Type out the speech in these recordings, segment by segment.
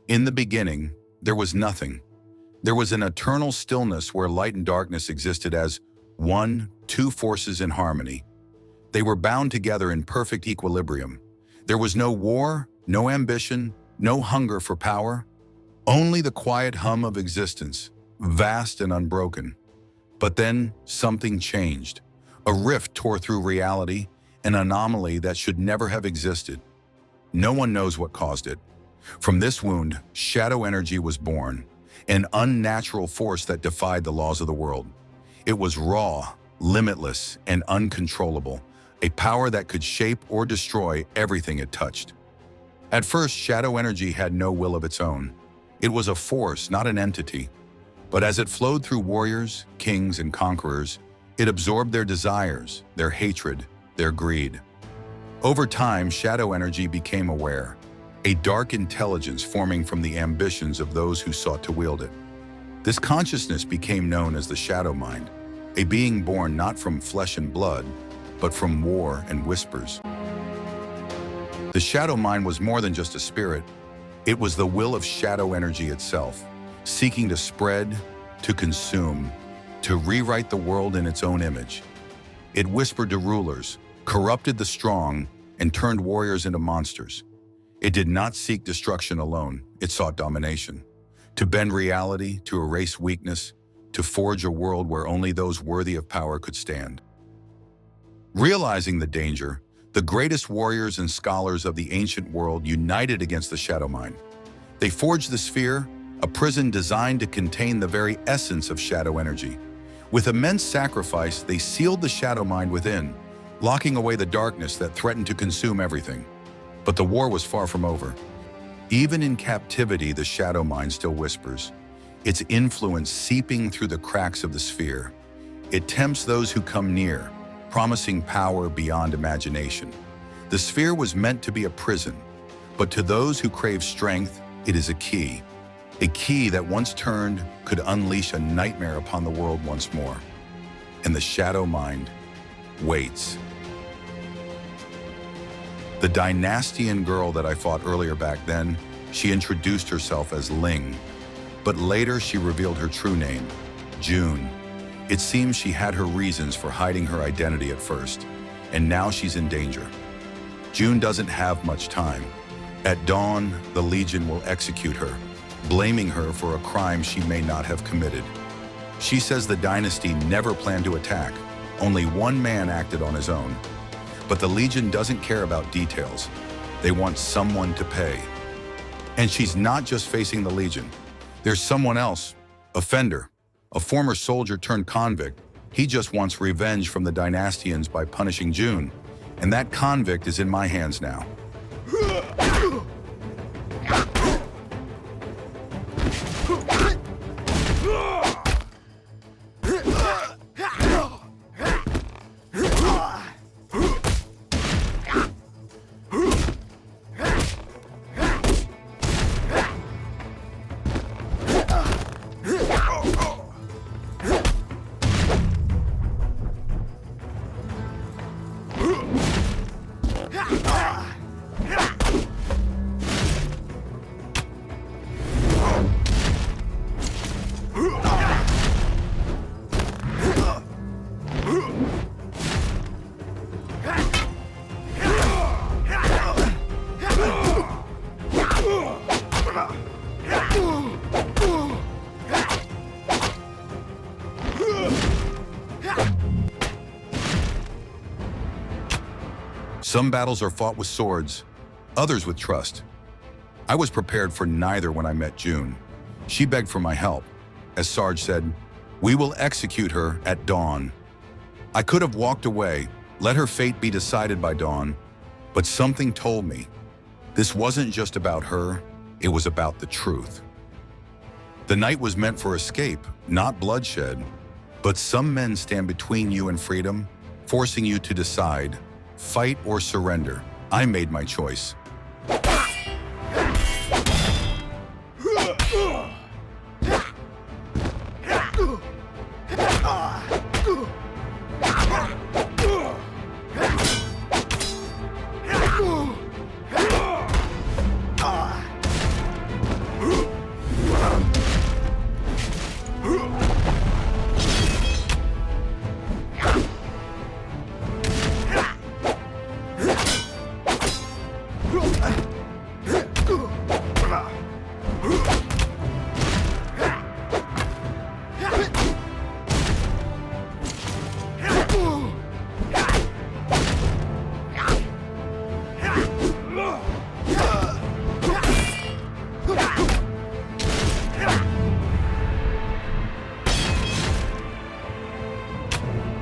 In the beginning, there was nothing. There was an eternal stillness where light and darkness existed as two forces in harmony. They were bound together in perfect equilibrium. There was no war, no ambition, no hunger for power, only the quiet hum of existence, vast and unbroken. But then something changed. A rift tore through reality, an anomaly that should never have existed. No one knows what caused it. From this wound, shadow energy was born, an unnatural force that defied the laws of the world. It was raw, limitless, and uncontrollable, a power that could shape or destroy everything it touched. At first, shadow energy had no will of its own. It was a force, not an entity. But as it flowed through warriors, kings, and conquerors, it absorbed their desires, their hatred, their greed. Over time, shadow energy became aware, a dark intelligence forming from the ambitions of those who sought to wield it. This consciousness became known as the shadow mind, a being born not from flesh and blood, but from war and whispers. The shadow mind was more than just a spirit. It was the will of shadow energy itself, seeking to spread, to consume, to rewrite the world in its own image. It whispered to rulers, corrupted the strong, and turned warriors into monsters. It did not seek destruction alone, it sought domination. To bend reality, to erase weakness, to forge a world where only those worthy of power could stand. Realizing the danger, the greatest warriors and scholars of the ancient world united against the shadow mind. They forged the sphere, a prison designed to contain the very essence of shadow energy. With immense sacrifice, they sealed the shadow mind within, locking away the darkness that threatened to consume everything. But the war was far from over. Even in captivity, the shadow mind still whispers, its influence seeping through the cracks of the sphere. It tempts those who come near, promising power beyond imagination. The sphere was meant to be a prison, but to those who crave strength, it is a key that once turned could unleash a nightmare upon the world once more. And the shadow mind waits. The Dynastian girl that I fought earlier back then, she introduced herself as Ling, but later she revealed her true name, June. It seems she had her reasons for hiding her identity at first, and now she's in danger. June doesn't have much time. At dawn, the Legion will execute her, blaming her for a crime she may not have committed. She says the Dynasty never planned to attack, only one man acted on his own. But the Legion doesn't care about details. They want someone to pay. And she's not just facing the Legion. There's someone else, a Fender, a former soldier turned convict. He just wants revenge from the Dynastians by punishing June. And that convict is in my hands now. Some battles are fought with swords, others with trust. I was prepared for neither when I met June. She begged for my help. As Sarge said, "We will execute her at dawn." I could have walked away, let her fate be decided by dawn, but something told me this wasn't just about her, it was about the truth. The night was meant for escape, not bloodshed, but some men stand between you and freedom, forcing you to decide, fight or surrender. I made my choice.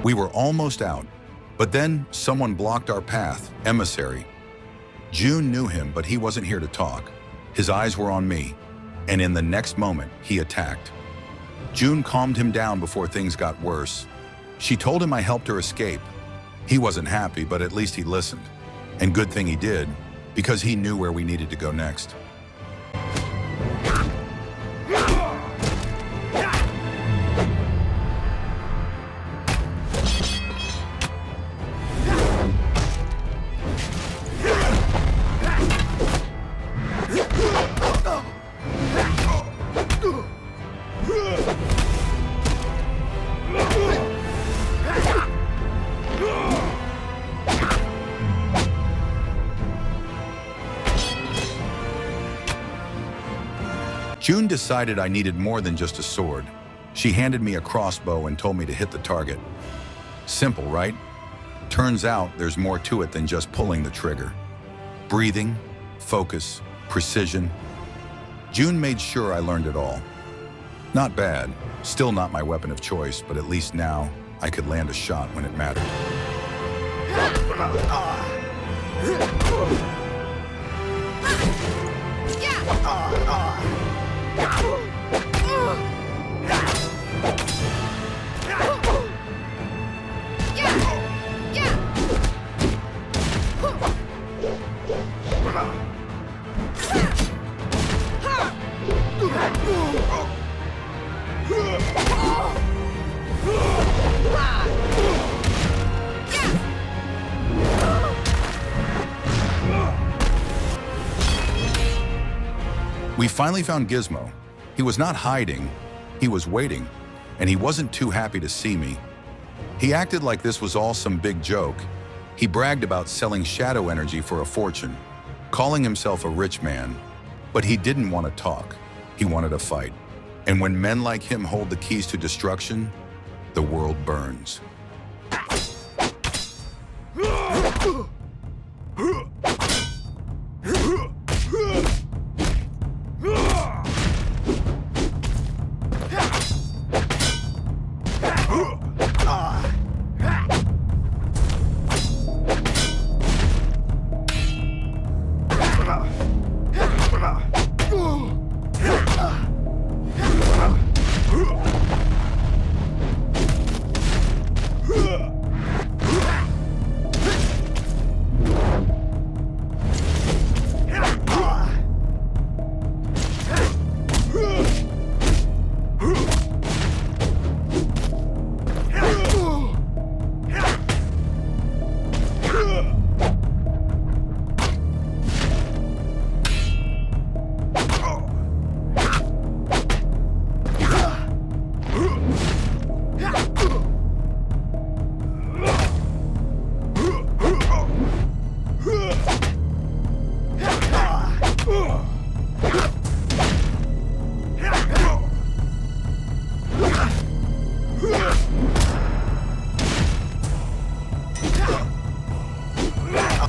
We were almost out, but then someone blocked our path, Emissary. June knew him, but he wasn't here to talk. His eyes were on me, and in the next moment, he attacked. June calmed him down before things got worse. She told him I helped her escape. He wasn't happy, but at least he listened. And good thing he did, because he knew where we needed to go next. June decided I needed more than just a sword. She handed me a crossbow and told me to hit the target. Simple, right? Turns out there's more to it than just pulling the trigger. Breathing, focus, precision. June made sure I learned it all. Not bad. Still not my weapon of choice, but at least now I could land a shot when it mattered. We finally found Gizmo. He was not hiding, he was waiting, and he wasn't too happy to see me. He acted like this was all some big joke. He bragged about selling shadow energy for a fortune, calling himself a rich man. But he didn't want to talk, he wanted a fight. And when men like him hold the keys to destruction, the world burns.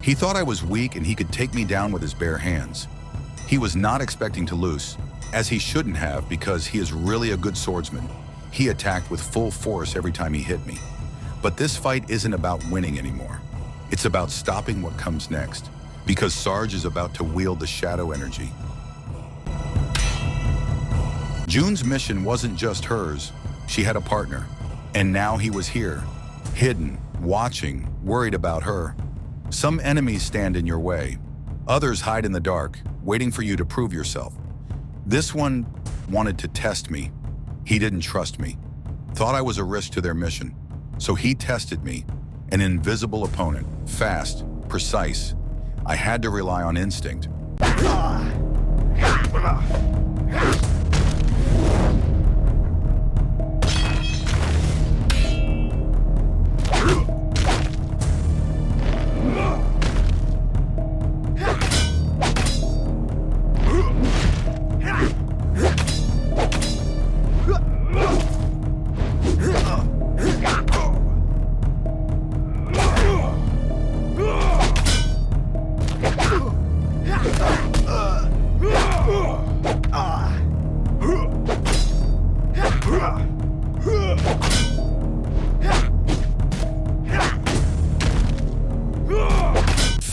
He thought I was weak and he could take me down with his bare hands. He was not expecting to lose, as he shouldn't have because he is really a good swordsman. He attacked with full force every time he hit me. But this fight isn't about winning anymore. It's about stopping what comes next, because Sarge is about to wield the shadow energy. June's mission wasn't just hers. She had a partner, and now he was here, hidden, watching, worried about her. Some enemies stand in your way. Others hide in the dark, waiting for you to prove yourself. This one wanted to test me. He didn't trust me, thought I was a risk to their mission. So he tested me, an invisible opponent, fast, precise. I had to rely on instinct.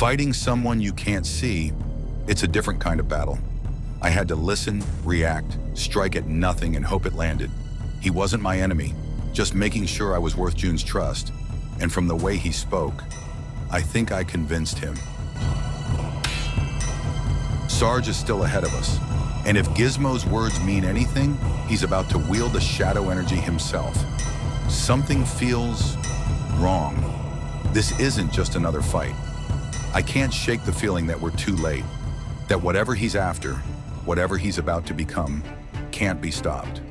Fighting someone you can't see, it's a different kind of battle. I had to listen, react, strike at nothing and hope it landed. He wasn't my enemy, just making sure I was worth June's trust. And from the way he spoke, I think I convinced him. Sarge is still ahead of us. And if Gizmo's words mean anything, he's about to wield the shadow energy himself. Something feels wrong. This isn't just another fight. I can't shake the feeling that we're too late, that whatever he's after, whatever he's about to become, can't be stopped.